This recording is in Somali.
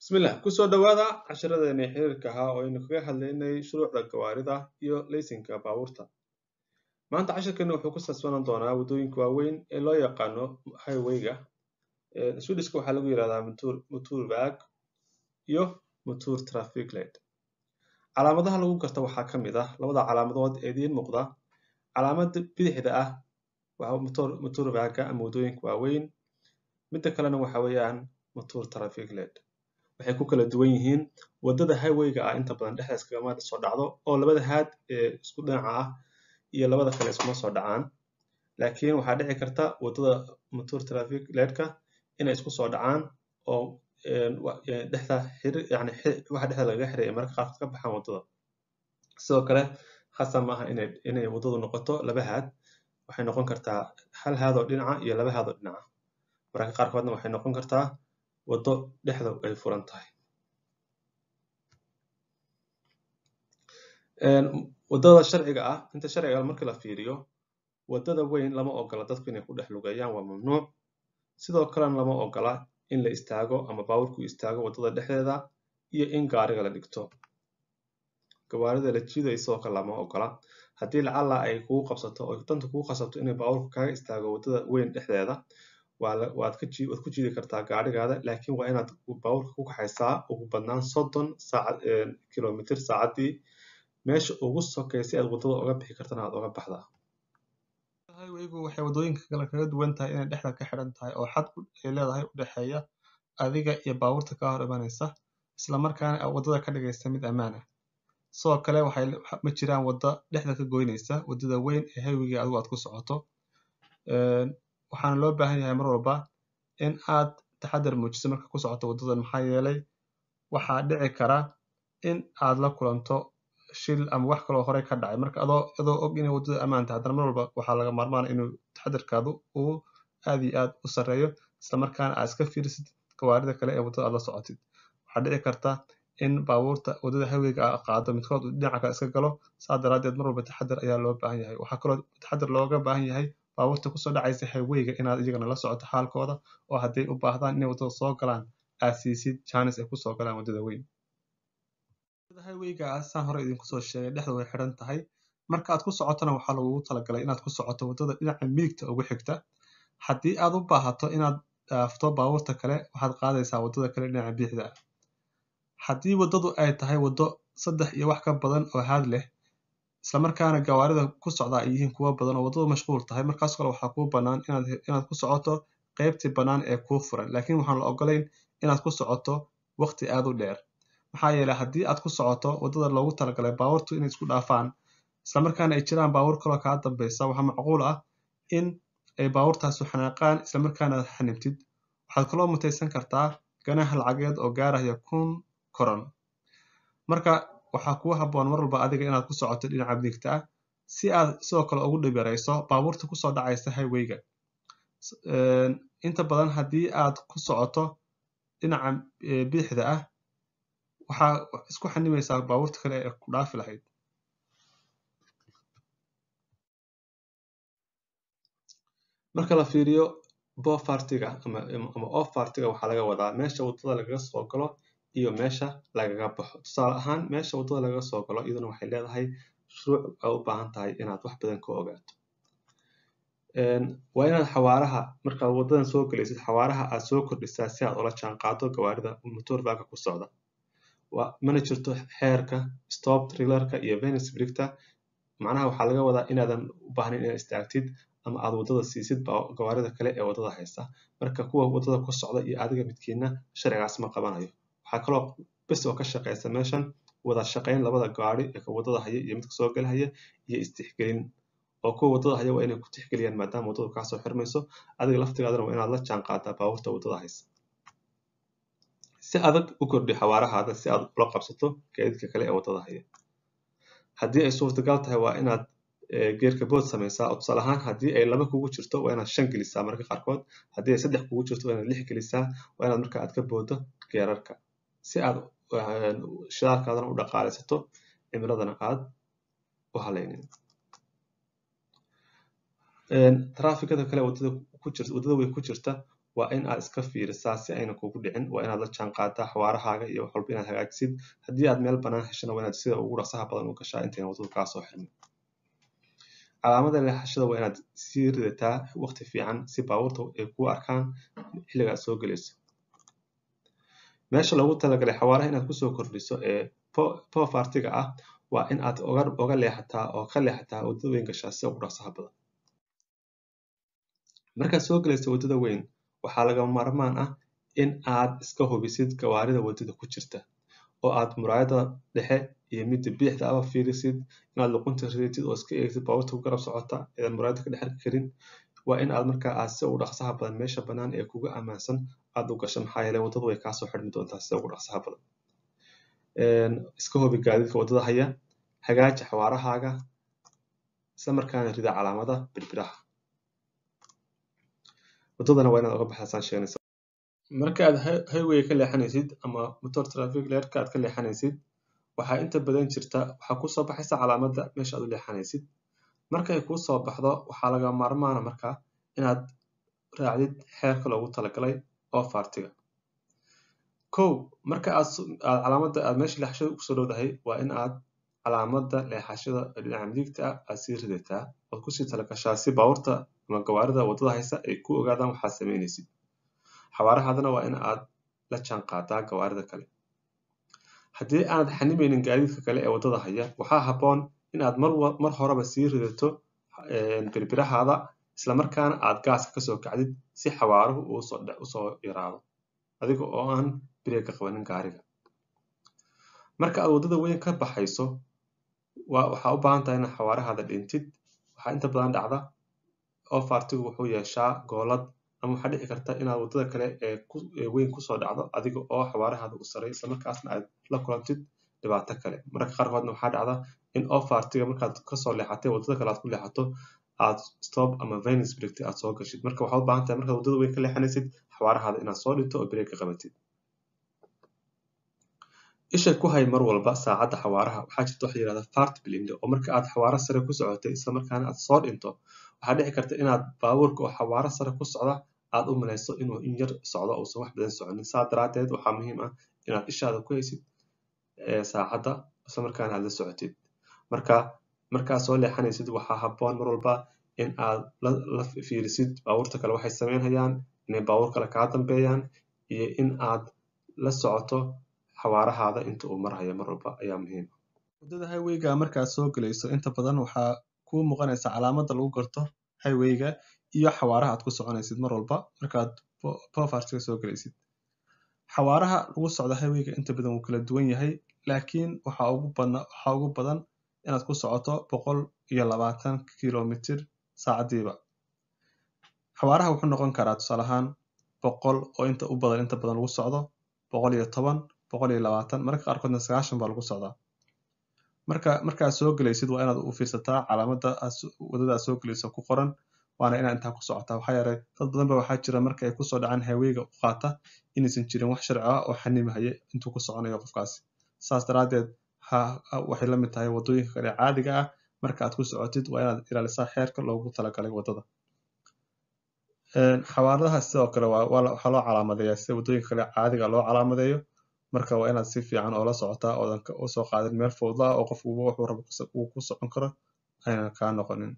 bismillah kusoo dhawaada casharadeenii xiriirka ahaa oo aynu kaga hadlaynay shuruucda gawaarida iyo laysinka baabuurta. maanta casharkeenu wuxuu ku saabsanaan doonaa waddooyinka waaweyn ee loo yaqaano highwayga. Swedishka waxaa lagu yidhahdaa motorväg iyo motor traffic light. calaamadaha lagu garto waxaa ka mid ah labada calaamadood ee idiin muuqda. calaamada bidixda ah waa motorväga ama waddooyinka waaweyn, midda kalena waxa weeyaan motor traffic light. waxay ku kala duwan yihiin waddada highwayga ah inta badan dhexda iskagama soo dhacdo oo labada haad ee isku dhinaca ah iyo labada kale iskuma soo dhacaan, laakiin waxaa dhici karta waddada motor traffic lightka inay isku soo dhacaan oo dhexda waxa dhexda laga xiray marka qaarkood ka baxaan waddada. sidoo kale khasab maaha inay waddadu noqoto laba haad, waxay noqon kartaa hal haad oo dhinaca iyo laba haad oo dhinaca. mararka qaarkoodna waxay noqon kartaa waddo dhexda ay furan tahay. waddada sharciga ah, inta sharciga markii la fiiriyo, waddada weyn lama ogola dadku inay ku dhex lugeeyaan, waa mamnuuc. sidoo kalena lama ogola in la istaago ama baabuurku istaago waddada dhexdeeda iyo in gaariga la dhigto. gawaarida la jiidayo sidoo kale lama ogola. haddii lacala ay kugu qabsato oo danta kugu qasabto inay baabuurku kaga istaago waddada weyn dhexdeeda, waad ku jiidi kartaa gaarigaada, laakiin waa inaad baabuurka ku kaxaysaa ugu badnaan 30 kilomitir saacadii. meesha ugu sokaysa aad waddada uga bixi kartana aad uga baxdaa. highwaygu waxay waddooyinka kale kaga duwan tahay inay dhexda ka xiran tahay oo xad ay leedahay u dhexeeya adiga iyo baabuurta ka hor imanaysa, isla markaana waddada ka dhigaysa mid ammaan ah. sidoo kale ma jiraan waddo dhexda ka goynaysa waddada weyn ee highwayga adigu aad ku socoto. waxaana loo baahan yahay mar walba in aad taxadar muujiso marka ku socoto waddadan, maxaa yeelay waxaa dhici kara in aad la kulanto shil ama wax kaloo horey ka dhacay. marka adoo og inay waddada ammaan tahay, haddana mar walba waxaa laga maarmaan inuu taxadarkaadu uu aad iyo aad u sarreeyo, isla markaana aad iska fiirisid gawaarida kale ee waddada aad la socotid. waxaa dhici karta in baabuurta waddada highwayga qaado midkood dhinaca kale iska galo. saa daraadeed mar walba taxadar ayaa loo baahan yahay. waxaa kaloo taxadar looga baahan yahay baabuurta kusoo dhacaysa highwayga inaad iyagana la socoto xaalkooda, oo hadday u baahdaan inay waddada soo galaan aad siisid chance ay kusoo galaan waddada weyn. waddada highwayga saan hore idinku soo sheegay dhexda way xiran tahay. marka aad ku socotona waxaa lagugu talagalay inaad ku socoto waddada dhinaca midigta ugu xigta. haddii aad u baahato inaad dhaafto baabuurta kale, waxaad qaadaysaa waddada kale dhinaca bidixda ah. haddii waddadu ay tahay waddo 3 iyo wax ka badan oo haad leh, isla markaana gawaarida ku socda ay yihiin kuwa badan oo waddadu mashquul tahay, markaas kale waxaa kuu bannaan inaad ku socoto qaybtii bannaan ee kuu furan, laakiin waxaan la ogolayn inaad ku socoto waqti aad u dheer. maxaa yeelay haddii aad ku socoto waddada loogu talagalay baabuurtu inay isku dhaafaan, isla markaana ay jiraan baabuur kaloo kaa dambaysa, waxaa macquul ah in ay baabuurtaasu xanaaqaan isla markaana aad xanibtid. waxaad kaloo mutaysan kartaa ganaax lacageed oo gaaraya 1000 koron. marka waxaa kugu habboon mar walba adiga inaad ku socoto dhinaca midigta ah si aad sidoo kale ugu dhib yarayso baabuurta kusoo dhacaysa highwayga. inta badan haddii aad ku socoto dhinaca bidixda ah, waxaa isku xanimaysaa baabuurta kale ee ku dhaafi lahayd. marka la fiiriyo bofartiga ama offartiga, waxaa laga wadaa meesha waddada lagaga soo galo iyo meesha lagaga baxo. tusaale ahaan, meesha waddada lagaga soo galo iyaduna waxay leedahay shuruuc ay u baahan tahay inaad wax badan ka ogaato. waa inaad xawaaraha markaad waddadan soo galaysid xawaaraha aad soo kordhisaa si aad ula jaanqaado gawaarida motorväga ku socda. mana jirto xeerka stop trailerka iyo Venice brigta. macnaha waxaa laga wadaa inaadan u baahnayn inaad istaagtid ama aad waddada siisid gawaarida kale ee waddada haysta. marka kuwa waddada ku socda iyo adiga midkiina sharcigaas ma qabanayo. waxaa kaloo bes oo ka shaqeysa meeshan wada shaqayn labada gaari ee waddada haya iyo midka soo galahaya iyo istixgelin. oo kuwa waddada haya waa inay ku tixgeliyaan maadaama waddadu kaa soo xirmayso, adiga laftigaadana waa inaad la jaanqaadaa baabuurta waddada haysa. si adag u kordhi xawaarahaada si aad ula qabsato gaadiidka kale ee waddada haya. haddii ay suurtagal tahay waa inaad geerka bood samaysaa. oo tusaale ahaan haddii ay 2 kugu jirto waa inaad 5 gelisaa mararka qaarkood. haddii ay 3 kugu jirto waa inaad 6 gelisaa. waa inaad marka aad ka booddo geerarka si aad shidaalkaadana u dhaqaalaysato, cimiladana aad u halaynin. traafikada kale waddada way ku jirta waa in aad iska fiirisaa si ayna kugu dhicin. Waa inaad la jaan qaadaa xawaarahaaga iyo wax walba inaad hagaajisid. haddii aad meel bannaan heshana waa inaad sida ugu dhaqsaha badan u gashaa intayna waddadu kaa soo xirmin. calaamada leexashada waa inaad sii ridataa waqti fiican si baabuurta ay kuu arkaan xilliga aad soo gelayso. meesha loogu talagalay xawaaraha inaad kusoo kordhiso ee poofartiga ah waa in aad oga leexataa oo ka leexataa waddada weyn gashaa sida ugu dhaqsaha badan. markaad soo gelayso waddada weyn waxaa lagama maarmaan ah in aad iska hubisid gawaarida waddada ku jirta, oo aad muraayada dhexe iyo midda bidixda aba fiirisid, inaad luqunta ridatid oo iska eegtid baabuurta ku garab socota ee muraayada ka dhex arki karin. waa in aad markaa aad sida ugu dhaqsaha badan meesha bannaan ee kuga ammaansan aad u gasho, maxaa yeelay waddadu way kaasoo xirmi doontaa sida ugu dhaqsaha badan. iska hubi gaadiidka waddada haya, hagaaji xawaarahaaga, isla markaana rida calaamada birbiraha. waddadana waa inaad uga baxdasaan sheegnaysa. marka aad highway ka leexanaysid ama motor traffic light aad ka leexanaysid, waxaa inta badan jirta waxaa kusoo baxaysa calaamada meesha aad u leexanaysid. markay kuu soo baxdo waxaa laga maarmaana markaa inaad raacdid xeerka loogu talagalay oo fartiga. marka aad calaamada aad meesha leexashada kusoo dhowdahay waa in aad calaamada leexashada dhinaca midigta ah aad sii ridataa ood kusii talagashaa si baabuurta ama gawaarida waddada haysa ay ku ogaadaan waxaad samaynaysid. xawaarahaadana waa in aad la jaan qaadaa gawaarida kale. haddii aanad xanimaynin gaadiidka kale ee waddada haya, waxaa habboon in aad mar horeba sii ridato birbirahaada, isla markaana aad gaaska kasoo kacdid si xawaaruhu usoo yaraado adiga oo aan bireega qabanin gaariga. marka aad waddada weyn ka baxayso waxaa u baahan tahay inaad xawaarahaada dhintid. waxaa inta badan dhacda oo fartigu wuxuu yeeshaa goolad, ama waxaa dhici karta inaad waddada kale ee weyn kusoo dhacdo adiga oo xawaarahaada u saray, isla markaasna aad la kulantid dhibaato kale. mararka qaarkoodna waxaa dhacda in fartiga markaad kasoo leexatay waddada kale aad ku leexato aad stop ama vanis brigti aad soo gashid. marka waxaad u baahan tahay markaad waddada weyn ka leexanaysid xawaarahaada inaad soo dhinto oo bireega qabatid. isha ku hay mar walba saacadda xawaaraha. waxaa jirta waxa yirahda fart blind, oo marka aad xawaaro sare ku socotay isla markaana aad soo dhinto, waxaa dhici karta inaad baabuurka oo xawaaro sare ku socda aad u malayso inuu in yar socdo uusan wax badan soconin. saa daraadeed waxaa muhiim ah inaad ishaada ku haysid saacadda isla markaana aad la socotid. markaad soo leexanaysid waxaa habboon mar walba in aad la fiirisid baabuurta kale waxay samaynayaan, inay baabuur kale kaa dambeeyaan, iyo in aad la socoto xawaarahaada inta uu marhayo mar walba ayaa muhiim. waddada highwayga markaad soo gelayso inta badan waxaa kuu muuqanaysa calaamada lagu garto highwayga iyo xawaaraha aad ku soconaysid mar walba markaad poofartiga soo gelaysid. xawaaraha lagu socdo highwayga inta badan wuu kala duwan yahay, laakiin waxaa ugu badan inaad ku socoto 120 kilomitir saacadiiba. xawaaraha wuxuu noqon karaa tusaale ahaan 100 oo inta badan lagu socdo, 110, 120, mararka qaarkoodna 90 baa lagu socdaa. markaad soo gelaysid waa inaad u fiirsataa calaamada waddada aad soo gelayso ku qoran, waana inaad intaa ku socotaa. waxaa yeelay dad badan ba waxaa jira marka ay kusoo dhacaan highwayga u qaata inaysan jirin wax sharci ah oo xanimahaya intuu ku soconayo qofkaasi. saas daraadeed waxay la mid tahay waddooyinka kale caadiga ah. marka aad ku socotid waa inaad ilaalisaa xeerka loogu talagalay waddada. xawaaradaha sidoo kale waxaa loo calaamadeeyaa sida waddooyinka kale caadiga loo calaamadeeyo. marka waa inaad si fiican oola socotaa oodan usoo qaadin meel fowda oo qof wuxuu rabo uu ku socon karo aynan kaa noqonin.